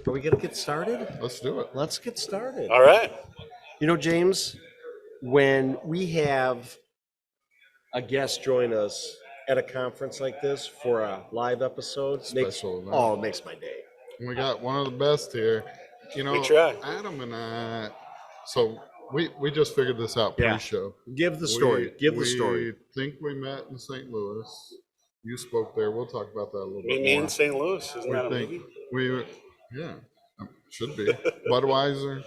Are we going to get started? Let's do it. Let's get started. All right. You know, James, when we have a guest join us at a conference like this for a live episode, Special event. it makes my day. We got one of the best here. You know, We try. Adam and I, so we just figured this out Yeah. pre-show. Give the story. Give the story. We think we met in St. Louis. You spoke there. We'll talk about that a little bit Meet more. me in St. Louis. Isn't that a think movie? yeah, should be. Budweiser,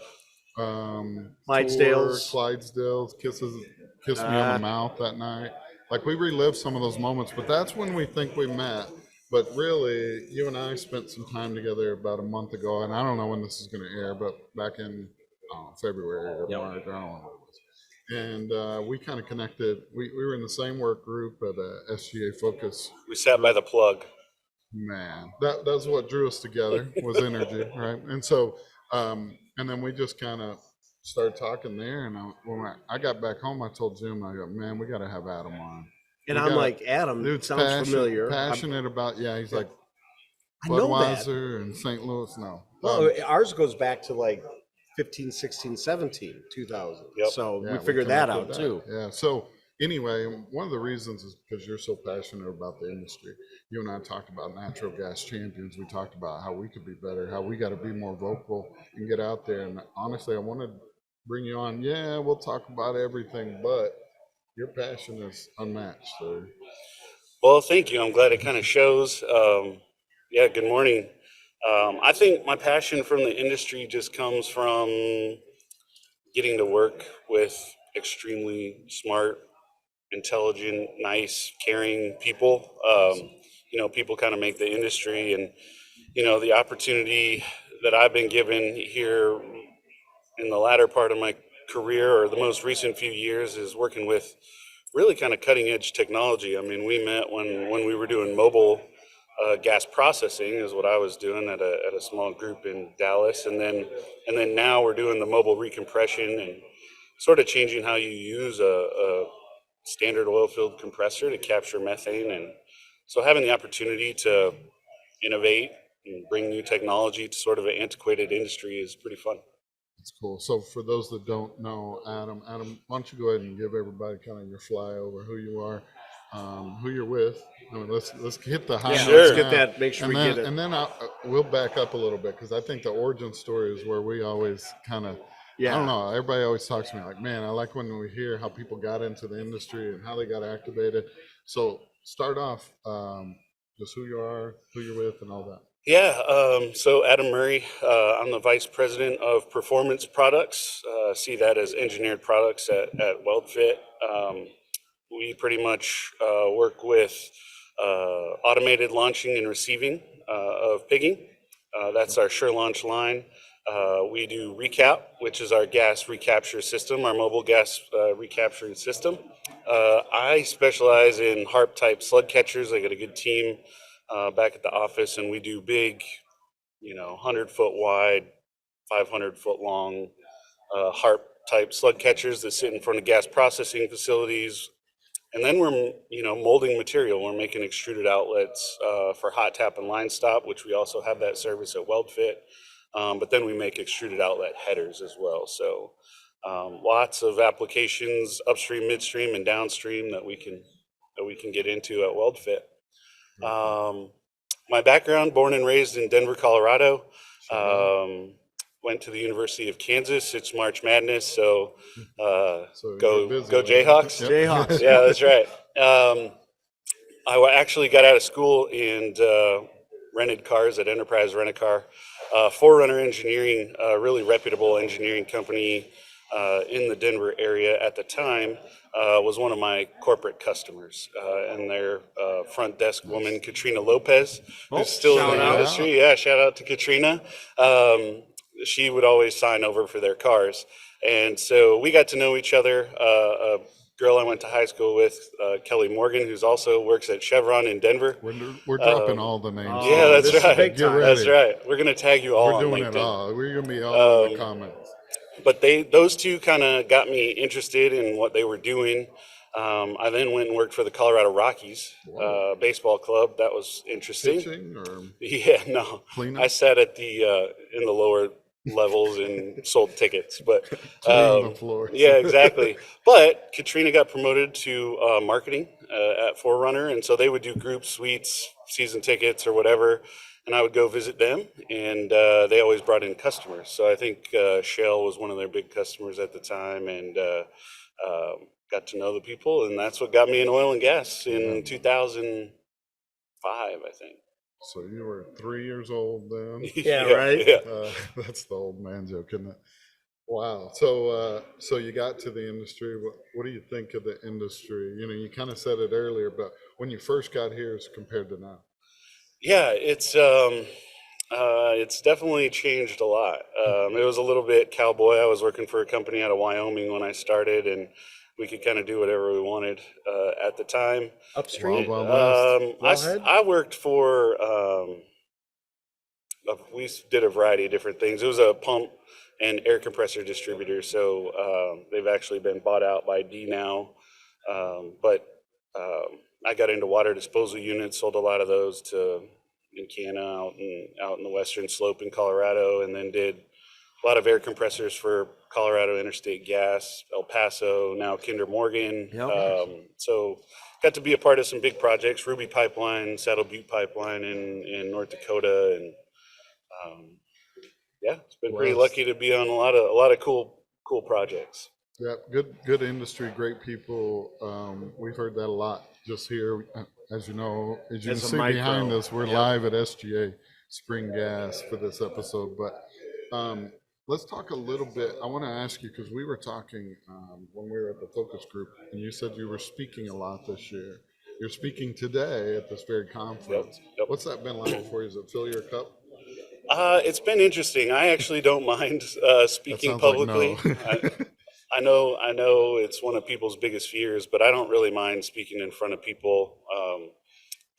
Clydesdales. Clydesdales, kissed me on the mouth that night. Like, we relive some of those moments, but that's when we think we met. But really, you and I spent some time together about a month ago, and I don't know when this is going to air, but back in February or March, I don't know what it was. And we kind of connected. We were in the same work group at SGA Focus. We sat by the plug. Man, that's what drew us together was energy, right? And so, and then we just kind of started talking there. And when I got back home, I told Jim, I go, man, we got to have Adam on. And I'm like, Adam, Dude, sounds familiar. Passionate about, he's like I know that. Budweiser and St. Louis. No. Well, ours goes back to like 15, 16, 17, 2000. Yep. So Yeah, we figured that out connected too. Yeah. So anyway, one of the reasons is because you're so passionate about the industry. You and I talked about natural gas champions. We talked about how we could be better, how we got to be more vocal and get out there. And honestly, I want to bring you on. Yeah, we'll talk about everything, but your passion is unmatched, sir. Well, thank you. I'm glad it kind of shows. Good morning. I think my passion from the industry just comes from getting to work with extremely smart, intelligent, nice, caring people. People kind of make the industry, and the opportunity that I've been given here in the latter part of my career, or the most recent few years, is working with really kind of cutting edge technology. I mean, we met when we were doing mobile gas processing, is what I was doing at a small group in Dallas, and then now we're doing the mobile recompression and sort of changing how you use a standard oil filled compressor to capture methane. And so having the opportunity to innovate and bring new technology to sort of an antiquated industry is pretty fun. That's cool. So for those that don't know Adam, why don't you go ahead and give everybody kind of your flyover, who you are, who you're with. I mean, let's hit the high notes. Sure. Let's get that. Make sure we get it. And then we'll back up a little bit, because I think the origin story is where we always kind of, I don't know, everybody always talks to me like, man, I like when we hear how people got into the industry and how they got activated. So start off, just who you are, who you're with, and all that. So Adam Murray, I'm the Vice President of Performance Products. See that as engineered products at WeldFit. We pretty much work with automated launching and receiving of pigging. That's our Sure Launch line. We do recap, which is our gas recapture system, our mobile gas recapturing system. I specialize in HARP type slug catchers. I got a good team back at the office, and we do big, 100-foot wide, 500-foot long HARP type slug catchers that sit in front of gas processing facilities. And then we're, molding material. We're making extruded outlets for hot tap and line stop, which we also have that service at WeldFit. But then we make extruded outlet headers as well. So lots of applications upstream, midstream, and downstream that we can get into at WeldFit. My background, born and raised in Denver, Colorado. Went to the University of Kansas. It's March Madness, so go Jayhawks. Yep. Jayhawks. Yeah, that's right. I actually got out of school and rented cars at Enterprise Rent-A-Car. Forerunner Engineering, a really reputable engineering company in the Denver area at the time, was one of my corporate customers. And their front desk woman, Katrina Lopez, who's still in the industry. Yeah, shout out to Katrina. She would always sign over for their cars. And so we got to know each other. A girl I went to high school with, Kelly Morgan, who's also works at Chevron in Denver. We're dropping all the names. Yeah, that's right. Get ready. That's right. We're going to tag you all We're on doing LinkedIn. it all. We're going to be all in the comments. But those two kind of got me interested in what they were doing. I then went and worked for the Colorado Rockies baseball club. That was interesting. Pitching or Yeah, no, cleanup? I sat at the in the lower levels and sold tickets, but Cleaning the floors. yeah, exactly. But Katrina got promoted to marketing at Forerunner, and so they would do group suites, season tickets, or whatever, and I would go visit them, and they always brought in customers. So I think Shell was one of their big customers at the time, and got to know the people, and that's what got me in oil and gas in 2005, I think. So you were 3 years old then. Yeah, right? Yeah. That's the old man joke, isn't it? Wow. So you got to the industry. What do you think of the industry? You know, you kind of said it earlier, but when you first got here as compared to now. Yeah, it's definitely changed a lot. It was a little bit cowboy. I was working for a company out of Wyoming when I started, and we could kind of do whatever we wanted at the time. Upstream? Wild West. I worked for we did a variety of different things. It was a pump and air compressor distributor, so they've actually been bought out by D now. But I got into water disposal units, sold a lot of those to Encana out in the western slope in Colorado, and then did a lot of air compressors for Colorado Interstate Gas, El Paso, now Kinder Morgan. Yep. So got to be a part of some big projects, Ruby Pipeline, Saddle Butte Pipeline in North Dakota, and yeah, it's been pretty Blessed. lucky to be on a lot of cool projects. Yeah, good industry, great people. We've heard that a lot just here. As you know, as you As can a see behind micro. us, we're Yep. live at SGA Spring Gas for this episode. But let's talk a little bit. I want to ask you because we were talking when we were at the focus group, and you said you were speaking a lot this year. You're speaking today at this very conference. Yep. What's that been like for you? Does it fill your cup? It's been interesting. I actually don't mind speaking sounds like publicly. no. I know it's one of people's biggest fears, but I don't really mind speaking in front of people.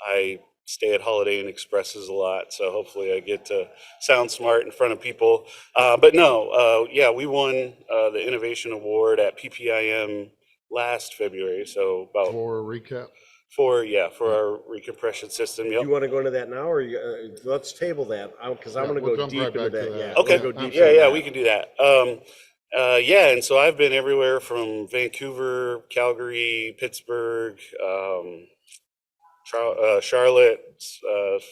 I stay at Holiday Inn Expresses a lot, so hopefully I get to sound smart in front of people. But no, yeah, we won the Innovation Award at PPIM last February, so about For a recap. for our recompression system. Yep. You want to go into that now, or let's table that? Because I Yeah, want to we'll go jump deep right into back to that. that. Yeah. Okay. I wanna go deep Yeah, into yeah, that. we can do that. Yeah, and so I've been everywhere from Vancouver, Calgary, Pittsburgh, Charlotte,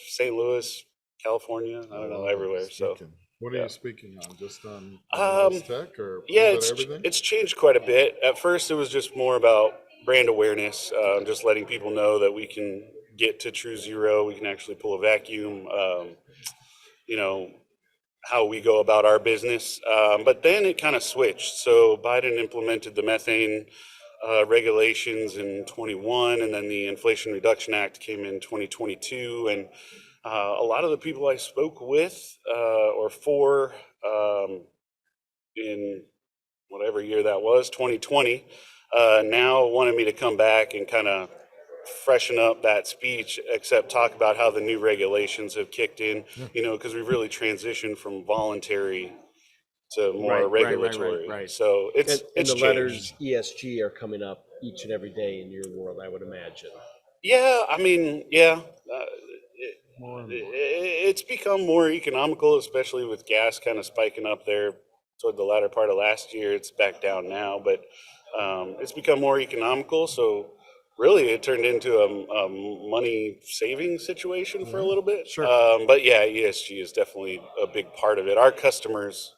St. Louis, California. I don't know, everywhere. So Speaking. What are yeah. you speaking on? Just on Um, health tech or yeah, is it everything? it's changed quite a bit. At first, it was just more about brand awareness, just letting people know that we can get to true zero. We can actually pull a vacuum. You know, how we go about our business. But then it kind of switched. So Biden implemented the methane regulations in 21, and then the Inflation Reduction Act came in 2022. And a lot of the people I spoke with or for in whatever year that was, 2020, now wanted me to come back and kind of freshen up that speech, except talk about how the new regulations have kicked in, because we've really transitioned from voluntary to more regulatory. Right. So And it's the changed. letters ESG are coming up each and every day in your world, I would imagine. Yeah, I mean, yeah. More and more. It's become more economical, especially with gas kind of spiking up there toward the latter part of last year. It's back down now, but it's become more economical. So really, it turned into a money saving situation for a little bit. Sure. But yeah, ESG is definitely a big part of it. Our customers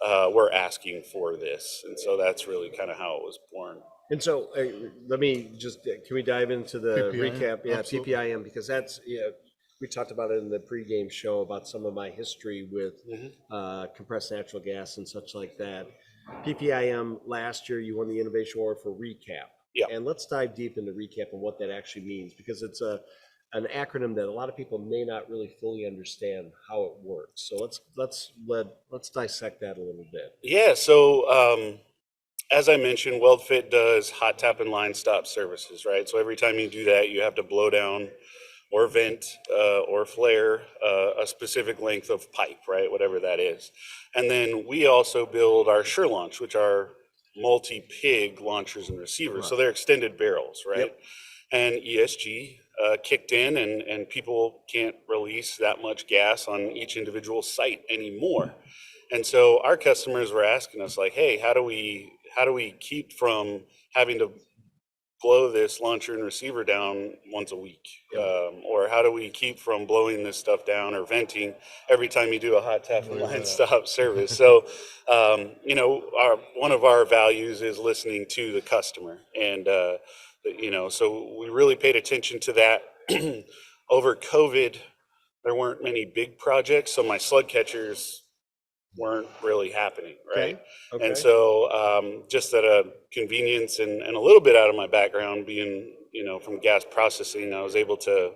were asking for this, and so that's really kind of how it was born. And so let me just, can we dive into the PPIM? recap? Yeah, Absolutely. PPIM, because that's, we talked about it in the pregame show about some of my history with compressed natural gas and such like that. PPIM, last year you won the Innovation Award for recap. Yeah. And let's dive deep into recap and what that actually means, because it's an acronym that a lot of people may not really fully understand how it works. So let's dissect that a little bit. Yeah, so as I mentioned, WeldFit does hot tap and line stop services, right? So every time you do that, you have to blow down or vent or flare a specific length of pipe, right? Whatever that is. And then we also build our SureLaunch, which are multi-pig launchers and receivers. So they're extended barrels, right? Yep. And ESG kicked in, and people can't release that much gas on each individual site anymore. And so our customers were asking us like, hey, how do we keep from having to blow this launcher and receiver down once a week? Or how do we keep from blowing this stuff down or venting every time you do a hot tap and line stop service? So, one of our values is listening to the customer. And, so we really paid attention to that. Over COVID, there weren't many big projects, so my slug catchers weren't really happening, right? Okay. And so just at a convenience and a little bit out of my background being, from gas processing, I was able to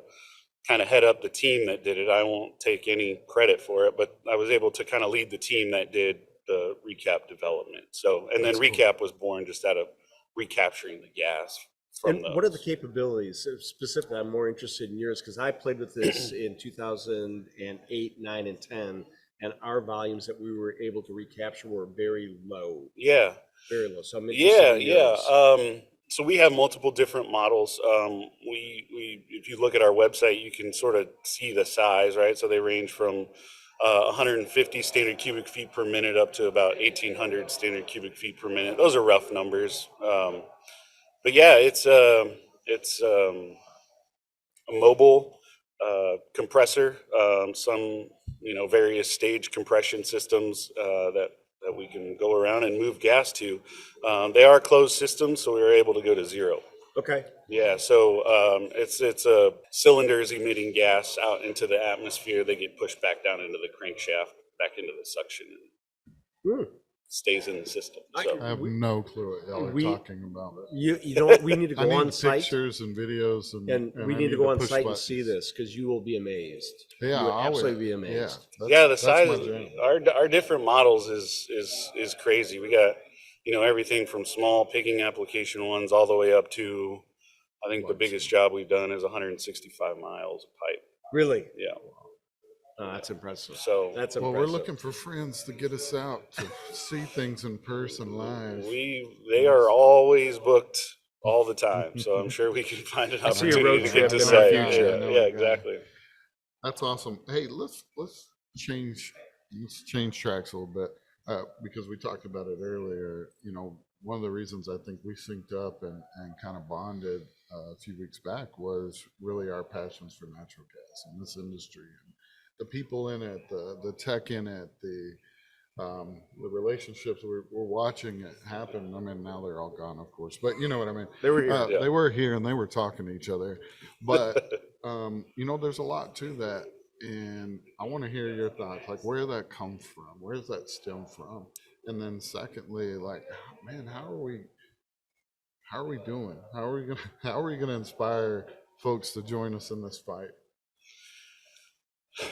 kind of head up the team that did it. I won't take any credit for it, but I was able to kind of lead the team that did the recap development. So, and then recap was born just out of recapturing the gas. And what are the capabilities? Specifically, I'm more interested in yours because I played with this in 2008, 9, and 10. And our volumes that we were able to recapture were very low. Yeah. Very low. So I'm interested in yours. So we have multiple different models. If you look at our website, you can sort of see the size, right? So they range from 150 standard cubic feet per minute up to about 1,800 standard cubic feet per minute. Those are rough numbers. But yeah, it's a mobile compressor, some various stage compression systems that we can go around and move gas to. They are closed systems, so we were able to go to zero. Okay. Yeah, so it's cylinders emitting gas out into the atmosphere. They get pushed back down into the crankshaft, back into the suction, and stays in the system. So I have no clue what y'all are talking about. You know what? We need to go on site. Pictures and videos, and we need to go on site and see this because you will be amazed. Yeah, you will absolutely be amazed. Yeah, the size. Our different models is crazy. We got everything from small pigging application ones all the way up to, I think the biggest job we've done is 165 miles of pipe. Really? Yeah. That's impressive. So that's impressive. Well, we're looking for friends to get us out to see things in person live. They are always booked all the time, so I'm sure we can find an opportunity to get to site. Yeah, exactly. That's awesome. Hey, let's change tracks a little bit because we talked about it earlier. One of the reasons I think we synced up and kind of bonded a few weeks back was really our passions for natural gas in this industry. The people in it, the tech in it, the relationships we're watching it happen. I mean, now they're all gone, of course, but you know what I mean. They were here. They were here, and they were talking to each other. But there's a lot to that, and I want to hear your thoughts. Like, where did that come from? Where does that stem from? And then, secondly, like, man, how are we doing? How are we gonna inspire folks to join us in this fight?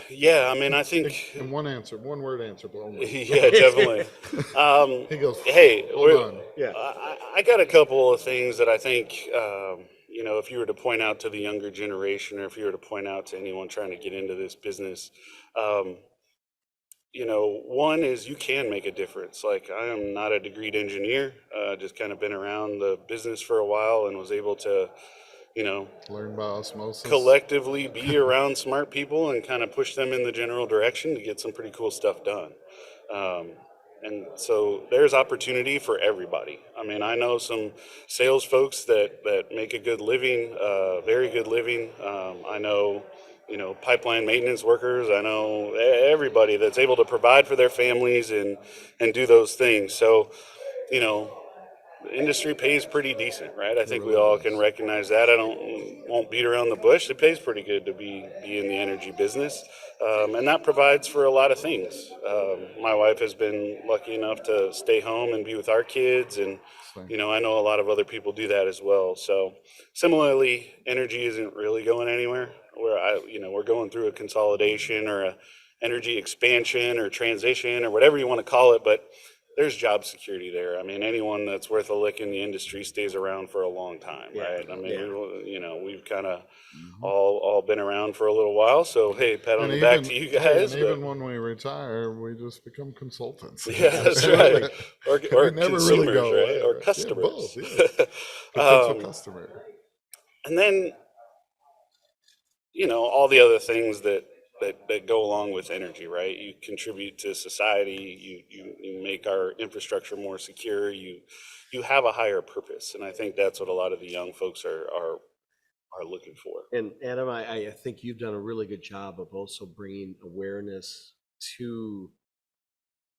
Yeah, I mean, I think. And one word answer, but yeah, definitely. He goes, hey, hold on. Yeah. I got a couple of things that I think, if you were to point out to the younger generation, or if you were to point out to anyone trying to get into this business, one is you can make a difference. Like, I am not a degreed engineer, just kind of been around the business for a while and was able to, learn by osmosis, collectively be around smart people and kind of push them in the general direction to get some pretty cool stuff done. And so there's opportunity for everybody. I mean, I know some sales folks that make a good living, very good living. I know, pipeline maintenance workers. I know everybody that's able to provide for their families and do those things. So, the industry pays pretty decent, right? I think we all can recognize that. Won't beat around the bush. It pays pretty good to be in the energy business, and that provides for a lot of things. My wife has been lucky enough to stay home and be with our kids, and I know a lot of other people do that as well. So similarly, energy isn't really going anywhere. We're going through a consolidation or a energy expansion or transition or whatever you want to call it, but there's job security there. I mean, anyone that's worth a lick in the industry stays around for a long time, Yeah. right? I mean, we've kind of Mhm. all been around for a little while. So hey, pat on And the back even, to you hey, guys. and But even when we retire, we just become consultants. yeah, that's right. Or We never really consumers, go right? away. Or Right? Yeah, customers. both. Yes, potential um, customer. and then all the other things that go along with energy, right? You contribute to society. You make our infrastructure more secure. You have a higher purpose, and I think that's what a lot of the young folks are looking for. And Adam, I think you've done a really good job of also bringing awareness to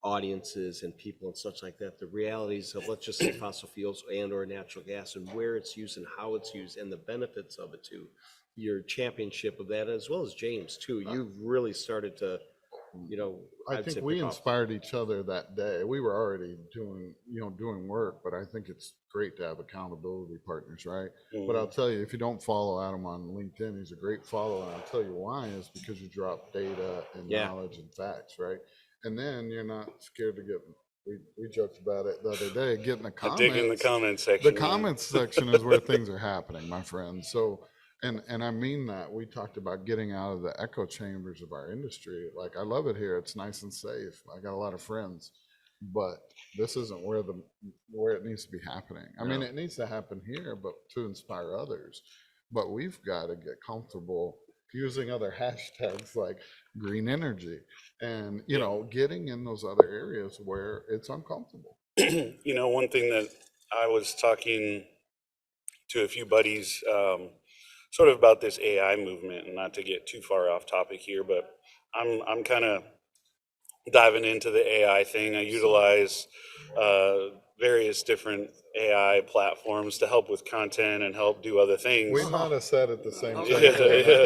audiences and people and such like that, the realities of, let's just say, fossil fuels and or natural gas, and where it's used and how it's used and the benefits of it too. Your championship of that, as well as James too. You've really started to, I I'd think say we pick off. inspired each other that day. We were already doing work, but I think it's great to have accountability partners, right? But I'll tell you, if you don't follow Adam on LinkedIn, he's a great follow. And I'll tell you why is because you drop data and Yeah. knowledge and facts, right? And then you're not scared to get. We joked about it the other day. Get in the I dig in the comments. comment section. The man. comments section is where things are happening, my friend. So, and I mean that. We talked about getting out of the echo chambers of our industry. Like, I love it here. It's nice and safe. I got a lot of friends, but this isn't where it needs to be happening. I mean, No. it needs to happen here, but to inspire others. But we've got to get comfortable using other hashtags like green energy and getting in those other areas where it's uncomfortable. One thing that I was talking to a few buddies sort of about this AI movement, and not to get too far off topic here, but I'm kind of diving into the AI thing. I utilize various different AI platforms to help with content and help do other things. We might have said at the same time, Yeah.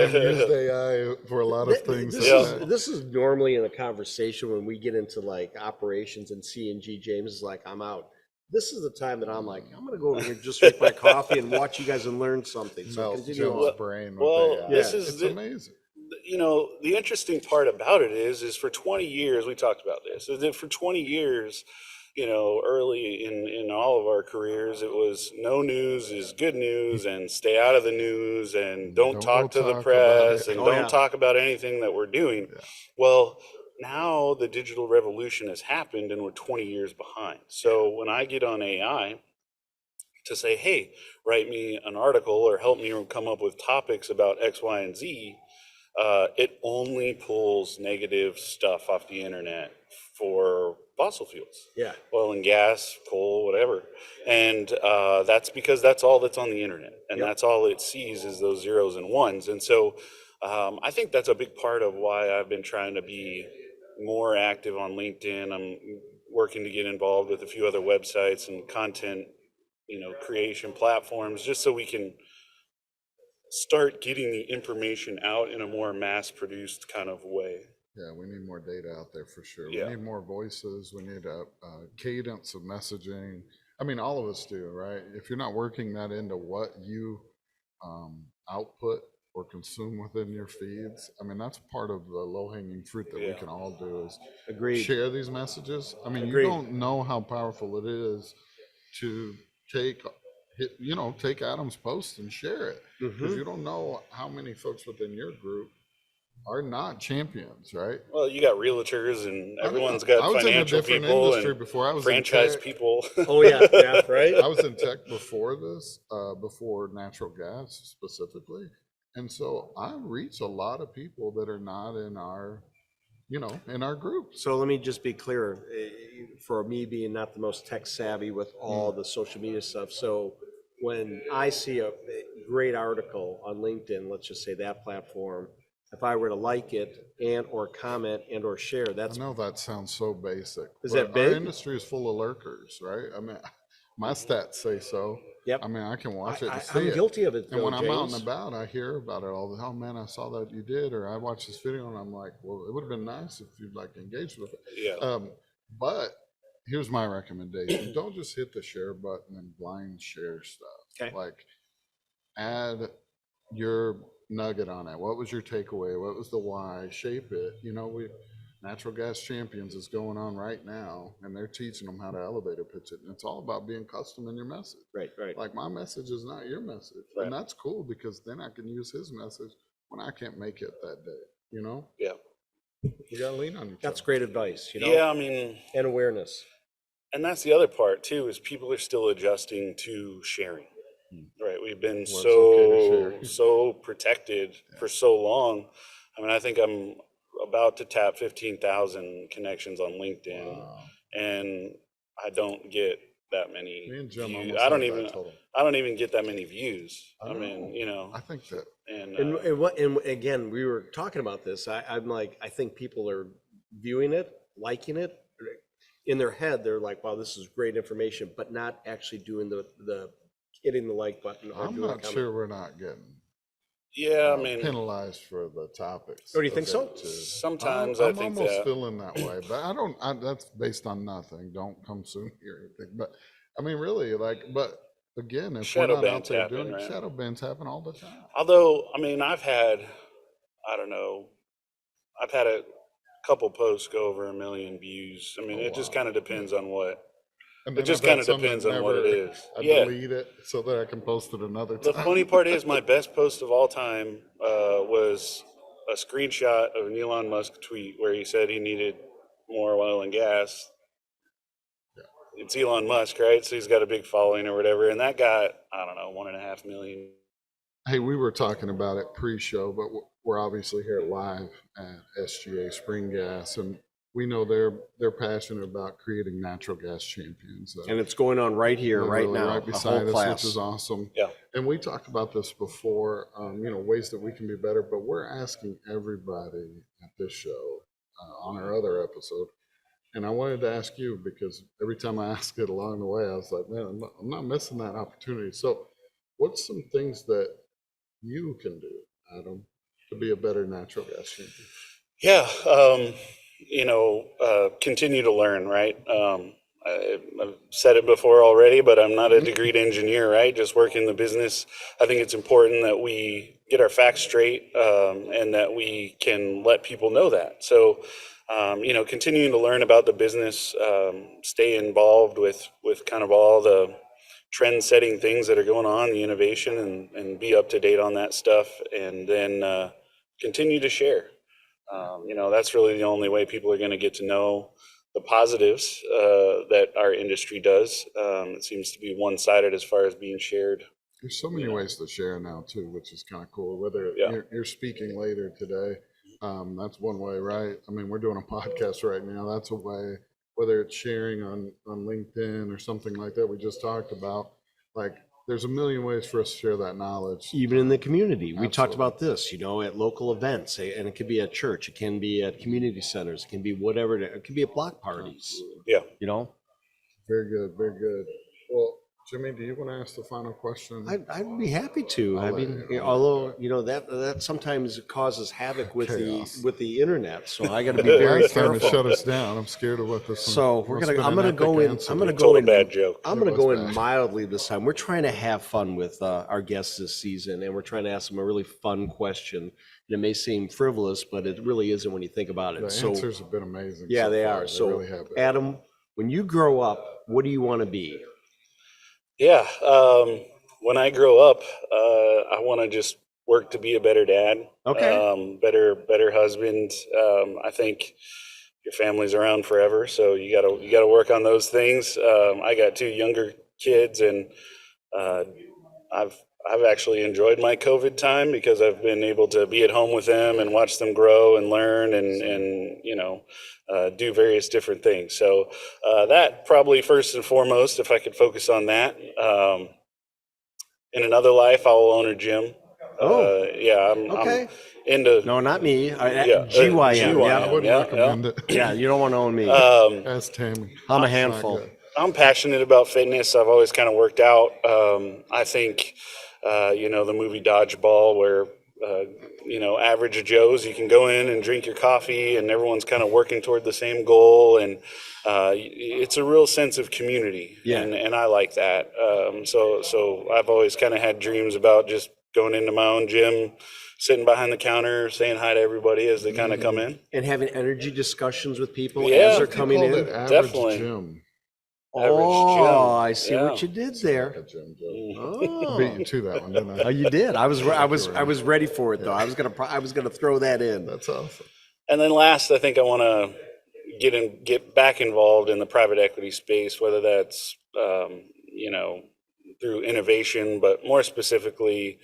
and used AI for a lot of things. This is normally in a conversation when we get into like operations and CNG. James is like, I'm out. This is the time that I'm like, I'm gonna go over here, just drink my coffee and watch you guys and learn something. So Melt continue Jim's on. brain with Well, AI. this is It's the- amazing. The interesting part about it is for 20 years, we talked about this, is that for 20 years, early in all of our careers, it was no news is good news and stay out of the news and don't talk to the talk about press it. and Oh, don't yeah. talk about anything that we're doing. Yeah. Well, now the digital revolution has happened and we're 20 years behind. So when I get on AI to say, hey, write me an article or help me come up with topics about X, Y, and Z, it only pulls negative stuff off the internet for fossil fuels, Yeah. oil and gas, coal, whatever. And that's because that's all that's on the internet. And Yep. that's all it sees is those zeros and ones. And so I think that's a big part of why I've been trying to be more active on LinkedIn. I'm working to get involved with a few other websites and content, creation platforms, just so we can start getting the information out in a more mass-produced kind of way. Yeah, we need more data out there for sure. Yeah. We need more voices. We need a cadence of messaging. I mean, all of us do, right? If you're not working that into what you output or consume within your feeds, I mean, that's part of the low-hanging fruit that we Yeah. can all do is Agreed. share these messages. I mean, Agreed. you don't know how powerful it is to take Adam's post and share it, because you don't know how many folks within your group are not champions, right? Well, you got realtors and I everyone's know. got I was in a financial different people industry and before. I was in franchise tech. people. Oh yeah, yeah, right. I was in tech before this, before natural gas specifically, and so I reach a lot of people that are not in our, in our group. So let me just be clear, for me being not the most tech savvy with all the social media stuff. So when I see a great article on LinkedIn, let's just say that platform, if I were to like it and or comment and or share, I that's know that sounds so basic. Is but that big? Our industry is full of lurkers, right? I mean, my stats say so. Yep. I mean, I can watch it and see I'm it. guilty of it And though, when I'm out and James. about, I hear about it all the time. Oh man, I saw that you did, or I watched this video, and I'm like, well, it would have been nice if you'd like engaged with it. Yeah. But here's my recommendation: don't just hit the share button and blind share stuff. Okay. Like, add your nugget on it. What was your takeaway? What was the why? Shape it. Natural Gas Champions is going on right now, and they're teaching them how to elevator pitch it. And it's all about being custom in your message. Right, right. Like my message is not your message. Right. And that's cool because then I can use his message when I can't make it that day, you know? Yeah. You gotta lean on each That's other. great advice, you know? Yeah, I mean, And awareness. and that's the other part too, is people are still adjusting to sharing. Right. We've been Well, it's okay to share. so protected for so long. I mean, I think I'm about to tap 15,000 connections on LinkedIn, Wow. and I don't get that many Me and Jim views. almost I don't have that even total. I don't even get that many views. I I know. mean, you know, I think that and And again, we were talking about this. I'm like, I think people are viewing it, liking it. In their head, they're like, wow, this is great information, but not actually doing the hitting the like button or I'm doing not the comment. sure we're not getting yeah, I mean, penalized for the topics. Oh, do you think of so? it, too. sometimes I'm I think almost that. feeling that way, but that's based on nothing. Don't come soon or anything. But I mean, really, like, but again, if Shadow we're not out bans there happen, doing it, right? shadow bans happen all the time. Although, I mean, I've had a couple posts go over 1 million views. I mean, Oh, it just wow. kind of depends on what. And It then just I've had kind of some that depends on what it never- is. I Yeah. delete it so that I can post it another The time. funny part is, my best post of all time was a screenshot of an Elon Musk tweet where he said he needed more oil and gas. It's Elon Musk, right? So he's got a big following or whatever, and that got, I don't know, 1.5 million. Hey, we were talking about it pre-show, but we're obviously here live at SGA Spring Gas, and we know they're passionate about creating natural gas champions. And it's going on right here, right Literally now, right a beside whole us, class. which is awesome. Yeah. And we talked about this before, ways that we can be better, but we're asking everybody at this show on our other episode. And I wanted to ask you because every time I ask it along the way, I was like, man, I'm not missing that opportunity. So what's some things that you can do, Adam, to be a better natural gas champion? Yeah, continue to learn, right? I've said it before already, but I'm not a degreed engineer, right? Just work in the business. I think it's important that we get our facts straight and that we can let people know that. So, continuing to learn about the business, stay involved with kind of all the trend-setting things that are going on, the innovation, and be up to date on that stuff, and then continue to share. That's really the only way people are going to get to know the positives that our industry does. It seems to be one-sided as far as being shared. There's so many ways to share now too, which is kind of cool. Whether Yeah. you're speaking later today, that's one way, right? I mean, we're doing a podcast right now. That's a way. Whether it's sharing on LinkedIn or something like that we just talked about, like there's a million ways for us to share that knowledge. Even in the community, we talked Absolutely. about this, at local events, and it could be at church, it can be at community centers, it can be whatever, it can be at block parties, Yeah. Very good, very good. Well, Jimmy, do you want to ask the final question? I'd be happy to. I I'll let mean, you. although that sometimes causes havoc with Chaos. the internet, so I got to be very Last time it careful. shut us down. I'm scared of what this. So one- must have I'm been gonna an go epic in. incident. I'm gonna You go told a in. bad joke. I'm It gonna was go in bad. mildly this time. We're trying to have fun with our guests this season, and we're trying to ask them a really fun question. And it may seem frivolous, but it really isn't when you think about it. The So answers have been amazing. yeah, so they far. are. So really have been. Adam, when you grow up, what do you want to be? Yeah. When I grow up, I want to just work to be a better dad. Okay. Better husband. I think your family's around forever, so you gotta work on those things. I got 2 younger kids, and I've actually enjoyed my COVID time because I've been able to be at home with them and watch them grow and learn and do various different things. So that probably first and foremost, if I could focus on that. In another life, I'll own a gym. Oh. Yeah, Okay. I'm into. No, not me. Yeah, GYM. GYM. I Yeah. wouldn't Yeah, recommend it. Yeah. You don't want to own me. Ask Tammy. I'm a It's not handful. good. I'm passionate about fitness. I've always kind of worked out. I think, the movie Dodgeball, where, average Joes, you can go in and drink your coffee and everyone's kind of working toward the same goal. And it's a real sense of community. Yeah. And I like that. So I've always kind of had dreams about just going into my own gym, sitting behind the counter, saying hi to everybody as they kind of come in. And having energy discussions with people Yeah. as they're You coming called in. it average Definitely. gym. Oh, I see Yeah. what you did there. Like a gym joke. Oh. Beat you to that one, didn't I? Oh, you did. I was ready for it though. I was gonna throw that in. That's awesome. And then last, I think I want to get back involved in the private equity space, whether that's through innovation, but more specifically,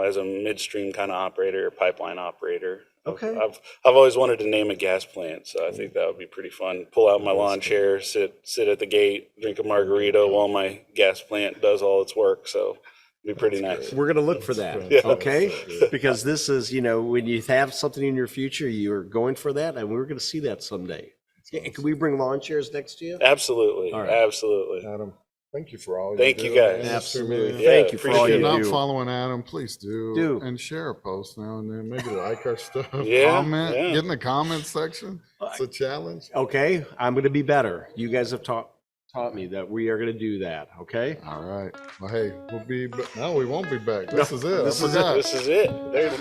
as a midstream kind of operator, pipeline operator. Okay. I've always wanted to name a gas plant, so I think that would be pretty fun. Pull out my lawn chair, sit at the gate, drink a margarita while my gas plant does all its work. So it'd be pretty nice. We're gonna look for that. Yeah. Okay. Because this is, when you have something in your future, you're going for that, and we're gonna see that someday. Yeah, can we bring lawn chairs next to you? Absolutely, All right. absolutely. Adam, thank you for all Thank you you do. guys. Absolutely. Yeah, Thank you for all If appreciate you you're it. not do. following Adam, please do. Do. And share a post now and then. Maybe like our stuff. Yeah, Comment. yeah. Get in the comments section. It's a challenge. Okay, I'm gonna be better. You guys have taught me that we are gonna do that. Okay. All right. Well, hey, we'll be. No, we won't be back. This is it. this I is forgot. This is it.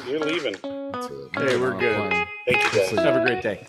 You're leaving. That's it. Hey, we're I'm good. playing. Thank you guys. Have a great day.